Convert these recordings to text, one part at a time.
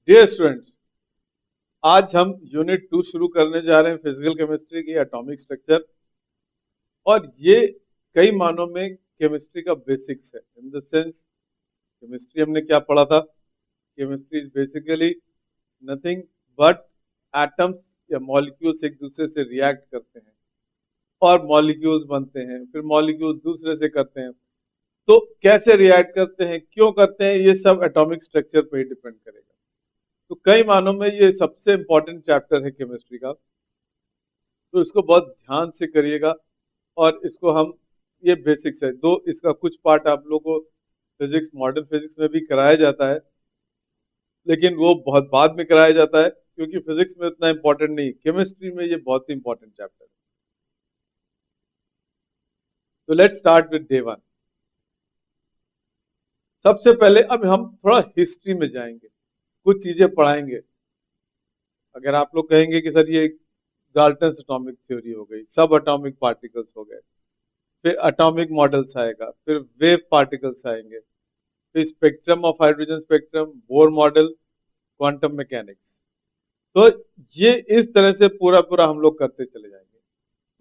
Dear students, आज हम unit 2 शुरू करने जा रहे हैं फिजिकल केमिस्ट्री की एटॉमिक स्ट्रक्चर। और ये कई मानों में केमिस्ट्री का बेसिक्स है। इन द सेंस केमिस्ट्री हमने क्या पढ़ा था? Chemistry is basically nothing but atoms या मॉलिक्यूल्स एक दूसरे से रिएक्ट करते हैं और मॉलिक्यूल्स बनते हैं, फिर मॉलिक्यूल्स दूसरे से करते हैं। तो कैसे रिएक्ट करते हैं, क्यों करते हैं, ये सब एटॉमिक स्ट्रक्चर पे ही डिपेंड करेगा। तो कई मानों में ये सबसे इंपॉर्टेंट चैप्टर है केमिस्ट्री का, तो इसको बहुत ध्यान से करिएगा। और इसको हम, ये बेसिक्स है, दो इसका कुछ पार्ट आप लोगों को फिजिक्स, मॉडर्न फिजिक्स में भी कराया जाता है, लेकिन वो बहुत बाद में कराया जाता है क्योंकि फिजिक्स में उतना इंपॉर्टेंट नहीं। केमिस्ट्री में ये बहुत ही इंपॉर्टेंट चैप्टर है। तो लेट्स स्टार्ट विद डे 1। सबसे पहले अब हम थोड़ा हिस्ट्री में जाएंगे, कुछ चीजें पढ़ाएंगे। अगर आप लोग कहेंगे कि सर ये डाल्टन्स एटॉमिक थ्योरी हो गई, सब एटॉमिक पार्टिकल्स हो गए, फिर एटॉमिक मॉडल्स आएगा, फिर वेव पार्टिकल्स आएंगे, फिर spectrum of hydrogen spectrum, Bohr model, quantum mechanics. तो ये इस तरह से पूरा पूरा हम लोग करते चले जाएंगे।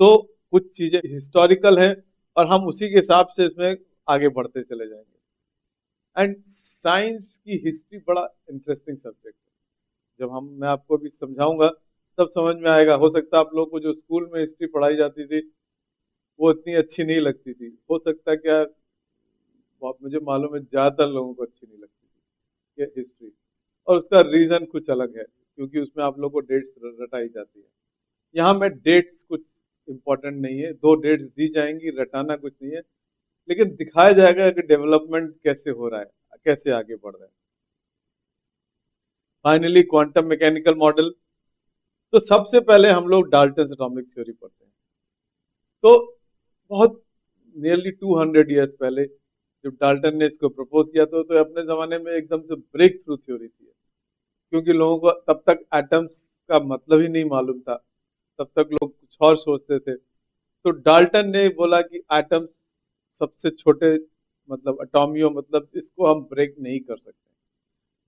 तो कुछ चीजें हिस्टोरिकल हैं और हम उसी के हिसाब से इसमें आगे बढ़ते चले जाएंगे। एंड साइंस की हिस्ट्री बड़ा इंटरेस्टिंग सब्जेक्ट है। जब मैं आपको भी समझाऊंगा तब समझ में आएगा। हो सकता है आप लोग को जो स्कूल में हिस्ट्री पढ़ाई जाती थी वो इतनी अच्छी नहीं लगती थी, हो सकता है क्या, मुझे मालूम है ज्यादातर लोगों को अच्छी नहीं लगती थी ये हिस्ट्री। और उसका रीजन कुछ अलग है, क्योंकि उसमें आप लोग को डेट्स रटाई जाती है। यहाँ में डेट्स कुछ इंपॉर्टेंट नहीं है, दो डेट्स दी जाएंगी, रटाना कुछ नहीं है, लेकिन दिखाया जाएगा कि डेवलपमेंट कैसे हो रहा है, कैसे आगे बढ़ रहा है। Finally quantum mechanical model. तो सबसे पहले हम लोग डाल्टन्स एटॉमिक थ्योरी पढ़ते हैं। तो बहुत नियरली 200 ईयर्स पहले जब डाल्टन ने इसको प्रपोज किया तो अपने जमाने में एकदम से ब्रेक थ्रू थ्योरी थी, क्योंकि लोगों को तब तक एटम्स का मतलब ही नहीं मालूम था। तब तक लोग कुछ और सोचते थे। तो डाल्टन ने बोला कि एटम्स सबसे छोटे, मतलब अटोमियो, मतलब इसको हम ब्रेक नहीं कर सकते।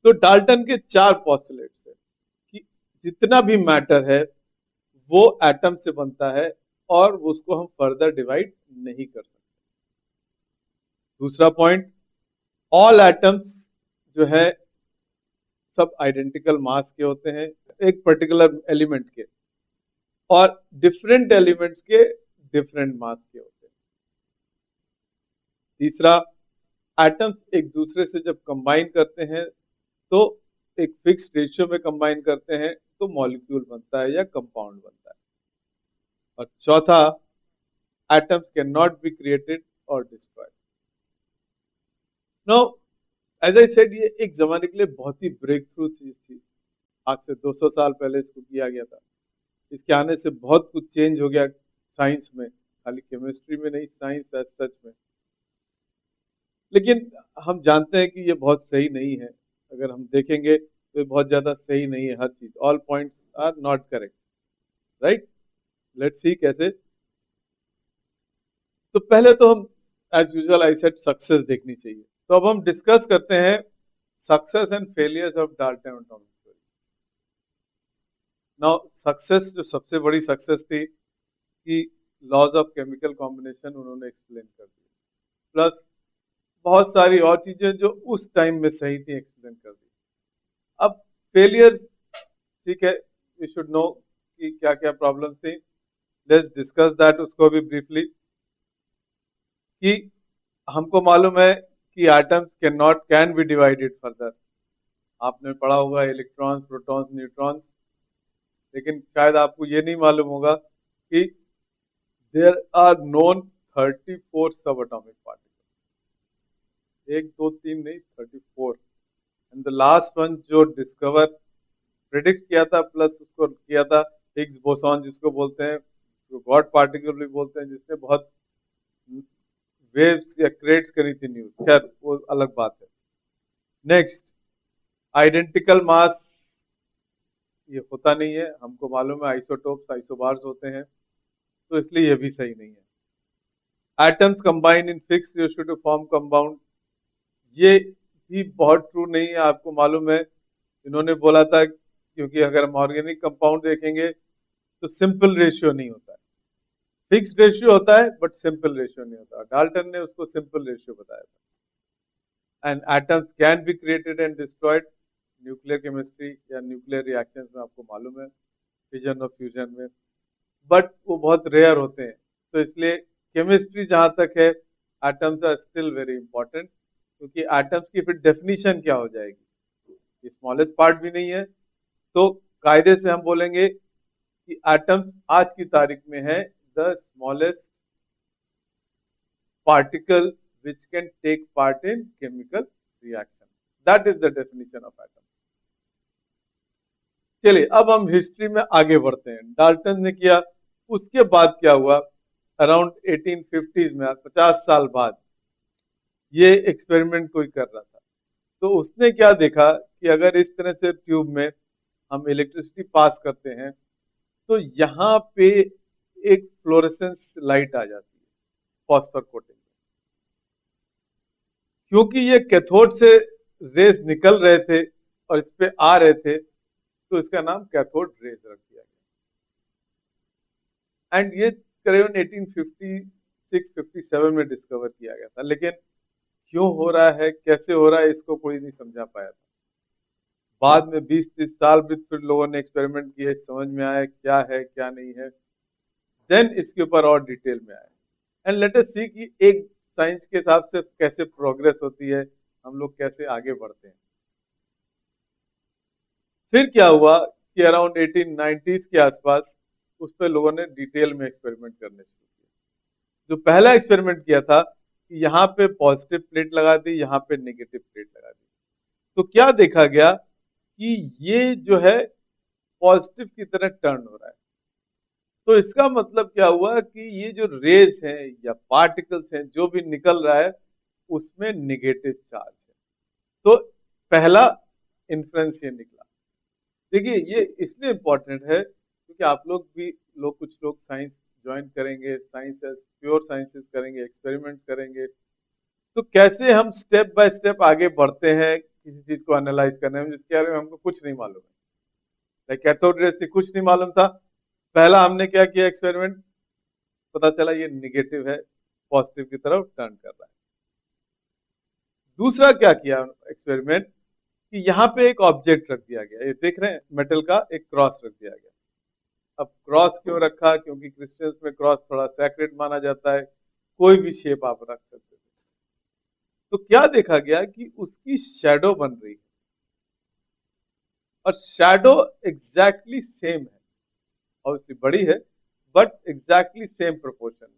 तो डाल्टन के 4 पॉस्टुलेट्स है कि जितना भी मैटर है वो एटम से बनता है और उसको हम फर्दर डिवाइड नहीं कर सकते। दूसरा पॉइंट, ऑल एटम्स जो है सब आइडेंटिकल मास के होते हैं, एक पर्टिकुलर एलिमेंट के, और डिफरेंट एलिमेंट्स के डिफरेंट मास के होते हैं। तीसरा, एटम्स एक दूसरे से जब कंबाइन करते हैं तो एक फिक्स रेशियो में कंबाइन करते हैं तो मॉलिक्यूल बनता है या कंपाउंड बनता है। और चौथा, atoms can not be created और destroyed. Now as I said, ये एक जमाने के लिए बहुत ही ब्रेक थ्रू चीज थी। आज से 200 साल पहले इसको किया गया था। इसके आने से बहुत कुछ चेंज हो गया साइंस में, खाली केमिस्ट्री में नहीं, साइंस एज सच में। लेकिन हम जानते हैं कि ये बहुत सही नहीं है। अगर हम देखेंगे तो ये बहुत ज्यादा सही नहीं है। हर चीज, all points are not correct, right? Let's see कैसे। तो पहले तो हम, as usual I said, success देखनी चाहिए। तो अब हम डिस्कस करते हैं success and failures of Dalton atomic theory. Now success, जो सबसे बड़ी सक्सेस थी कि लॉज ऑफ केमिकल कॉम्बिनेशन उन्होंने एक्सप्लेन कर दिया, प्लस बहुत सारी और चीजें जो उस टाइम में सही थी एक्सप्लेन कर दी। अब फेलियर्स, ठीक है, वी शुड नो कि क्या क्या प्रॉब्लम्स थी। लेट्स डिस्कस दैट, उसको भी ब्रीफली। कि हमको मालूम है कि atoms can be divided further. आपने पढ़ा होगा इलेक्ट्रॉन्स, प्रोटॉन्स, न्यूट्रॉन्स, लेकिन शायद आपको ये नहीं मालूम होगा कि देयर आर नोन 34 सब एटॉमिक पार्टिकल्स। एक दो तीन नहीं, 34। एंड द लास्ट वन जो डिस्कवर, प्रिडिक्ट किया था, प्लस उसको किया था हिग्स बोसॉन, जिसको बोलते हैं, जो गॉड पार्टिकल भी बोलते हैं, जिसने बहुत वेव्स या क्रिएट्स करी थी न्यूज। खैर वो अलग बात है। नेक्स्ट, आइडेंटिकल मास, ये होता नहीं है, हमको मालूम है आइसोटोप्स, आइसोबार्स होते हैं, तो इसलिए ये भी सही नहीं है। Atoms combine in fix ratio two form compound, ये भी बहुत ट्रू नहीं है। आपको मालूम है इन्होंने बोला था क्योंकि अगर हम ऑर्गेनिक कंपाउंड देखेंगे तो सिंपल रेशियो नहीं होता है, फिक्स्ड रेशियो होता है बट सिंपल रेशियो नहीं होता। डाल्टन ने उसको सिंपल रेशियो बताया था। And atoms can be created and destroyed, nuclear chemistry या न्यूक्लियर रिएक्शंस में आपको मालूम है, फिजन और फ्यूजन में, बट वो बहुत रेयर होते हैं। तो इसलिए केमिस्ट्री जहां तक है, atoms are still very important, क्योंकि एटम्स की फिर डेफिनेशन क्या हो जाएगी, स्मॉलेस्ट पार्ट भी नहीं है, तो कायदे से हम बोलेंगे कि एटम्स आज की तारीख में है the smallest particle which can take part in chemical reaction. That is the definition of atom. चलिए अब हम हिस्ट्री में आगे बढ़ते हैं। डाल्टन ने किया, उसके बाद क्या हुआ, अराउंड 1850s में, 50 साल बाद ये एक्सपेरिमेंट कोई कर रहा था। तो उसने क्या देखा कि अगर इस तरह से ट्यूब में हम इलेक्ट्रिसिटी पास करते हैं तो यहाँ पे एक फ्लोरेसेंस लाइट आ जाती है फॉस्फर कोटिंग, क्योंकि ये कैथोड से रेस निकल रहे थे और इस पे आ रहे थे, तो इसका नाम कैथोड रेस रख दिया गया। एंड ये करीबन 1856-57 में डिस्कवर किया गया था, लेकिन क्यों हो रहा है, कैसे हो रहा है, इसको कोई नहीं समझा पाया था। बाद में 20-30 साल भी फिर लोगों ने एक्सपेरिमेंट किए, समझ में आया क्या है क्या नहीं है, देन इसके ऊपर और डिटेल में आया। एंड लेट अस सी कि एक साइंस के हिसाब से कैसे प्रोग्रेस होती है, हम लोग कैसे आगे बढ़ते हैं। फिर क्या हुआ कि अराउंड 1890s के आसपास उस पर लोगों ने डिटेल में एक्सपेरिमेंट करने शुरू किया। जो पहला एक्सपेरिमेंट किया था कि यहाँ पे पॉजिटिव प्लेट लगा दी, यहाँ पे नेगेटिव प्लेट लगा दी, तो क्या देखा गया कि ये जो है पॉजिटिव की तरह टर्न हो रहा है। तो इसका मतलब क्या हुआ कि ये जो रेज हैं या पार्टिकल्स हैं जो भी निकल रहा है उसमें नेगेटिव चार्ज है। तो पहला इन्फ्लुएंस ये निकला। देखिए ये इसलिए इम्पोर्टेंट है क्योंकि आप लोग भी कुछ लोग साइंस ज्वाइन करेंगे, साइंस प्योर साइंसेस करेंगे, एक्सपेरिमेंट्स करेंगे, तो कैसे हम स्टेप बाय स्टेप आगे बढ़ते हैं किसी चीज को एनालाइज करने में जिसके बारे में हमको कुछ नहीं मालूम है। कैथोड रेस थी, कुछ नहीं मालूम था, पहला हमने क्या किया एक्सपेरिमेंट, पता चला ये निगेटिव है, पॉजिटिव की तरफ टर्न कर रहा है। दूसरा क्या किया एक्सपेरिमेंट कि यहाँ पे एक ऑब्जेक्ट रख दिया गया, ये देख रहे हैं मेटल का एक क्रॉस रख दिया गया। अब क्रॉस क्यों रखा, क्योंकि क्रिश्चियंस में क्रॉस थोड़ा सैक्रेड माना जाता है, कोई भी शेप आप रख सकते थे। तो क्या देखा गया कि उसकी शैडो बन रही है और शैडो एग्जैक्टली सेम है, ऑब्वियसली बड़ी है बट एग्जैक्टली सेम प्रोपोर्शन में।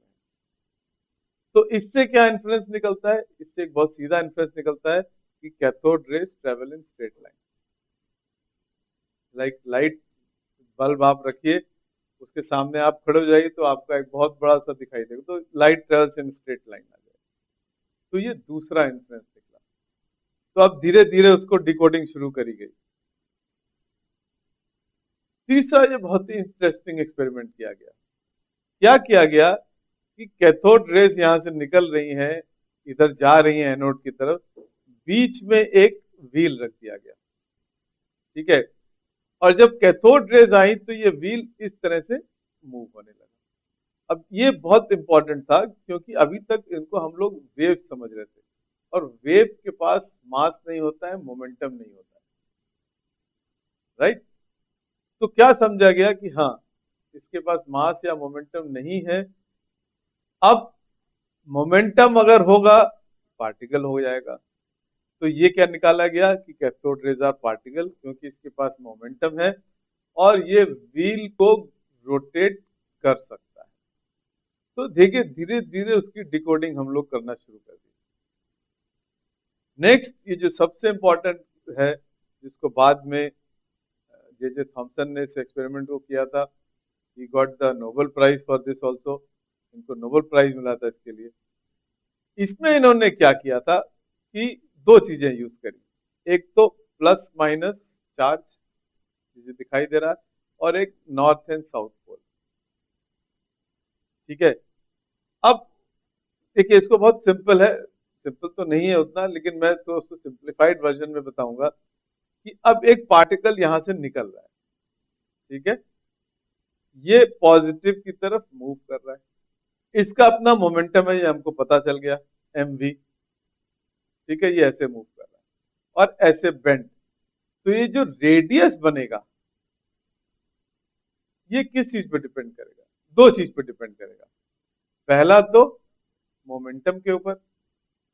तो इससे क्या इन्फ्लुएंस निकलता है, इससे एक बहुत सीधा इन्फ्लुएंस निकलता है कि cathode rays travel in straight line. Like light bulb आप रखिए, उसके सामने आप खड़े हो जाइए तो आपका एक बहुत बड़ा सा दिखाई देगा, तो light travels in straight line आ जाएगा। तो ये दूसरा इन्फ्लुएंस निकला। तो अब धीरे धीरे उसको डिकोडिंग शुरू करी गई। तीसरा ये बहुत ही इंटरेस्टिंग एक्सपेरिमेंट किया गया। क्या किया गया कि कैथोड रेज यहां से निकल रही हैं, इधर जा रही हैं एनोड की तरफ, बीच में एक व्हील रख दिया गया, ठीक है। और जब कैथोड रेज आई तो ये व्हील इस तरह से मूव होने लगा। अब ये बहुत इंपॉर्टेंट था क्योंकि अभी तक इनको हम लोग वेव समझ रहे थे, और वेव के पास मास नहीं होता है, मोमेंटम नहीं होता है, राइट। तो क्या समझा गया कि हाँ इसके पास मास या मोमेंटम नहीं है। अब मोमेंटम अगर होगा पार्टिकल हो जाएगा। तो ये क्या निकाला गया कि कैथोड रेज आर पार्टिकल, क्योंकि इसके पास मोमेंटम है और ये व्हील को रोटेट कर सकता है। तो देखिए धीरे धीरे उसकी डिकोडिंग हम लोग करना शुरू कर दी। नेक्स्ट ये जो सबसे इंपॉर्टेंट है, जिसको बाद में जे थॉमसन ने इस एक्सपेरिमेंट को किया था, he got the Nobel prize for this also, इनको नोबेल प्राइज मिला था इसके लिए। इसमें इन्होंने क्या किया था कि दो चीजें यूज करी, एक तो प्लस माइनस चार्ज जिसे दिखाई दे रहा है, और एक नॉर्थ एंड साउथ पोल, ठीक है। अब देखिए इसको बहुत सिंपल है, सिंपल तो नहीं है उतना, लेकिन मैं तो उसको सिंप्लीफाइड वर्जन में बताऊंगा कि अब एक पार्टिकल यहां से निकल रहा है, ठीक है, ये पॉजिटिव की तरफ मूव कर रहा है, इसका अपना मोमेंटम है, ये हमको पता चल गया, mv, ठीक है, ये ऐसे मूव कर रहा है और ऐसे बेंड। तो ये जो रेडियस बनेगा ये किस चीज पे डिपेंड करेगा? दो चीज पे डिपेंड करेगा। पहला तो मोमेंटम के ऊपर,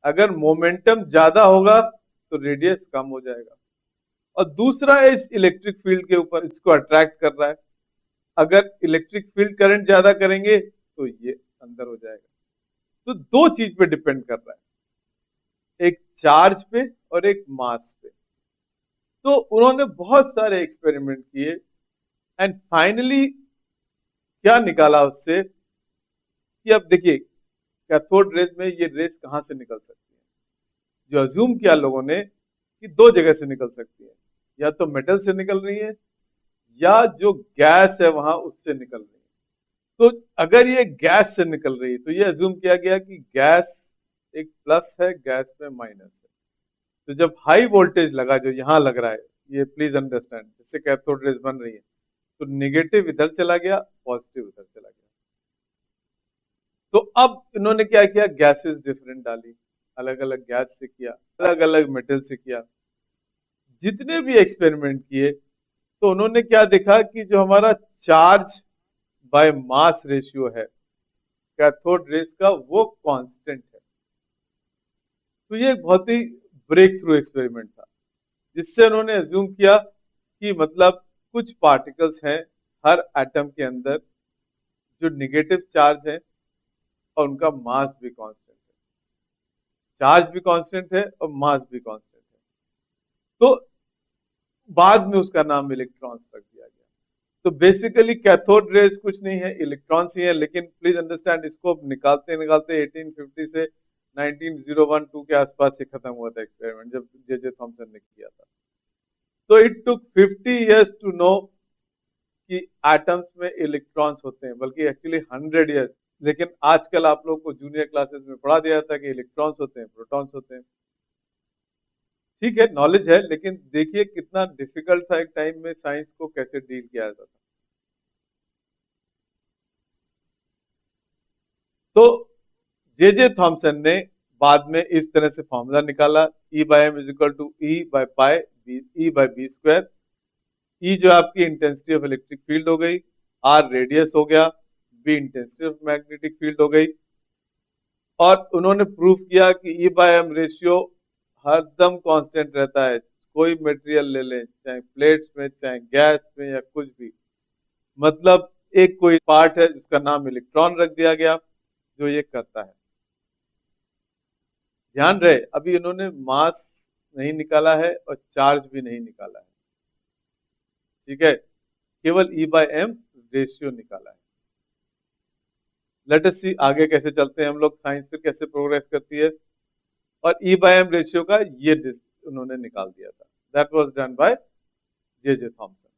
अगर मोमेंटम ज्यादा होगा तो रेडियस कम हो जाएगा, और दूसरा है इस इलेक्ट्रिक फील्ड के ऊपर, इसको अट्रैक्ट कर रहा है, अगर इलेक्ट्रिक फील्ड करंट ज्यादा करेंगे तो ये अंदर हो जाएगा। तो दो चीज पे डिपेंड कर रहा है, एक चार्ज पे और एक मास पे। तो उन्होंने बहुत सारे एक्सपेरिमेंट किए एंड फाइनली क्या निकाला उससे कि अब देखिए कैथोड रेज में ये रेस कहां से निकल सकती है, जो अज्यूम किया लोगों ने कि दो जगह से निकल सकती है, या तो मेटल से निकल रही है या जो गैस है वहां उससे निकल रही है। तो अगर ये गैस से निकल रही है तो ये अज्यूम किया गया कि गैस एक प्लस है, गैस में माइनस है। तो जब हाई वोल्टेज लगा जो यहाँ लग रहा है, ये प्लीज अंडरस्टैंड, जिससे कैथोड रेज बन रही है, तो निगेटिव इधर चला गया, पॉजिटिव उधर चला गया। तो अब इन्होंने क्या किया, गैसेस डिफरेंट डाली, अलग अलग गैस से किया, अलग अलग मेटल से किया, जितने भी एक्सपेरिमेंट किए, तो उन्होंने क्या देखा कि जो हमारा चार्ज बाय मास रेशियो है कैथोड रेज का वो कांस्टेंट है। तो ये एक बहुत ही ब्रेक थ्रू एक्सपेरिमेंट था, जिससे उन्होंने अज्यूम किया कि मतलब कुछ पार्टिकल्स हैं हर एटम के अंदर जो निगेटिव चार्ज है और उनका मास भी कांस्टेंट है, चार्ज भी कांस्टेंट है और मास भी कांस्टेंट है। तो बाद में उसका नाम इलेक्ट्रॉन्स रख दिया गया। तो बेसिकली कैथोड रेज कुछ नहीं है, इलेक्ट्रॉन्स ही है, लेकिन प्लीज अंडरस्टैंड इसको निकालते निकालते 1850 से 1901-2 के आसपास से खत्म हुआ था एक्सपेरिमेंट, जब जे थॉमसन ने किया था। तो it took 50 years to know कि एटम्स में इलेक्ट्रॉन्स होते हैं, बल्कि एक्चुअली 100 इयर्स। लेकिन आजकल आप लोग को जूनियर क्लासेस में पढ़ा दिया था कि इलेक्ट्रॉन्स होते हैं, प्रोटॉन्स होते हैं। ठीक है, नॉलेज है, लेकिन देखिए कितना डिफिकल्ट था एक टाइम में साइंस को कैसे डील किया जाता था। तो जे थॉमसन ने बाद में इस तरह से फॉर्मूला निकाला, E by M is equal to E by pi E by B square. E जो आपकी इंटेंसिटी ऑफ इलेक्ट्रिक फील्ड हो गई, आर रेडियस हो गया, B intensity of magnetic field हो गई। और उन्होंने प्रूफ किया कि ई बाय एम रेशियो हरदम कांस्टेंट रहता है, कोई मटेरियल ले लें, चाहे प्लेट्स में, चाहे गैस में, या कुछ भी, मतलब एक कोई पार्ट है जिसका नाम इलेक्ट्रॉन रख दिया गया जो ये करता है। ध्यान रहे अभी इन्होंने मास नहीं निकाला है और चार्ज भी नहीं निकाला है, ठीक है, केवल ई बाय एम रेशियो निकाला है। लेट अस सी आगे कैसे चलते हैं हम लोग, साइंस फिर कैसे प्रोग्रेस करती है। और ई बाय एम रेशियो का ये उन्होंने निकाल दिया था, that was done by J Thomson.